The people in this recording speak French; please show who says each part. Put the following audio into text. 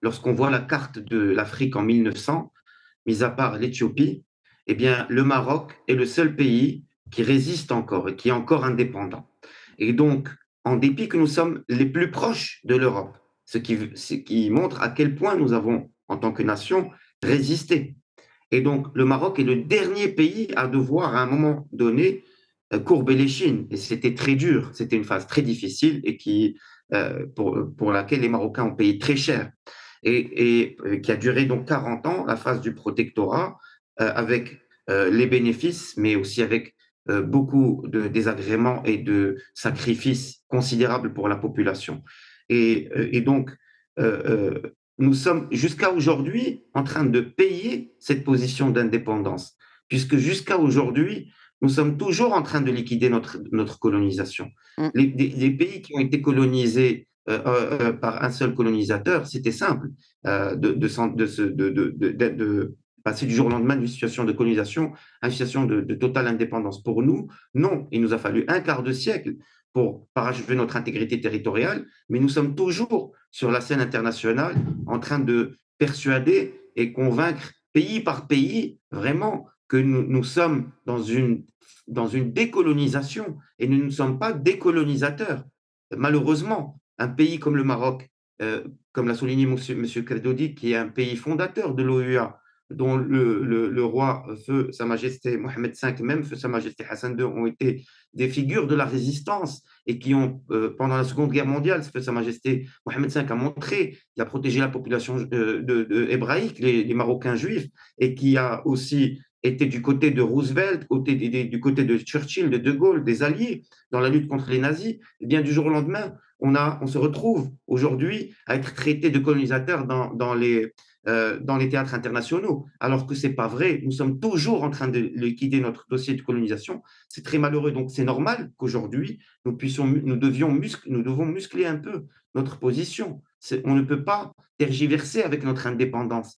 Speaker 1: lorsqu'on voit la carte de l'Afrique en 1900, mis à part l'Éthiopie, eh bien, le Maroc est le seul pays qui résiste encore et qui est encore indépendant. Et donc, en dépit que nous sommes les plus proches de l'Europe, ce qui montre à quel point nous avons, en tant que nation, résisté. Et donc, le Maroc est le dernier pays à devoir, à un moment donné, courber les chines. Et c'était très dur, c'était une phase très difficile et pour laquelle les Marocains ont payé très cher. Et qui a duré donc 40 ans, la phase du protectorat, avec les bénéfices, mais aussi avec beaucoup de désagréments et de sacrifices considérables pour la population. Et donc, euh, nous sommes jusqu'à aujourd'hui en train de payer cette position d'indépendance, puisque jusqu'à aujourd'hui, nous sommes toujours en train de liquider notre colonisation.
Speaker 2: Mm.
Speaker 1: Les pays qui ont été colonisés par un seul colonisateur, c'était simple de passer du jour au lendemain d'une situation de colonisation à une situation de totale indépendance. Pour nous, non, il nous a fallu un quart de siècle pour parachever notre intégrité territoriale, mais nous sommes toujours sur la scène internationale en train de persuader et convaincre pays par pays vraiment que nous sommes dans une décolonisation et nous ne sommes pas décolonisateurs. Malheureusement, un pays comme le Maroc, comme l'a souligné Monsieur Kerdodi, qui est un pays fondateur de l'OUA, dont le roi, feu Sa Majesté Mohamed V, même feu Sa Majesté Hassan II, ont été des figures de la résistance et qui ont, pendant la Seconde Guerre mondiale, feu Sa Majesté Mohamed V a montré, qui a protégé la population hébraïque, les Marocains juifs, et qui a aussi été du côté de Roosevelt, du côté de Churchill, de Gaulle, des Alliés, dans la lutte contre les nazis. Et bien, du jour au lendemain, on se retrouve aujourd'hui à être traité de colonisateur dans les théâtres internationaux, alors que ce n'est pas vrai. Nous sommes toujours en train de liquider notre dossier de colonisation. C'est très malheureux. Donc, c'est normal qu'aujourd'hui, nous devons muscler un peu notre position. On ne peut pas tergiverser avec notre indépendance.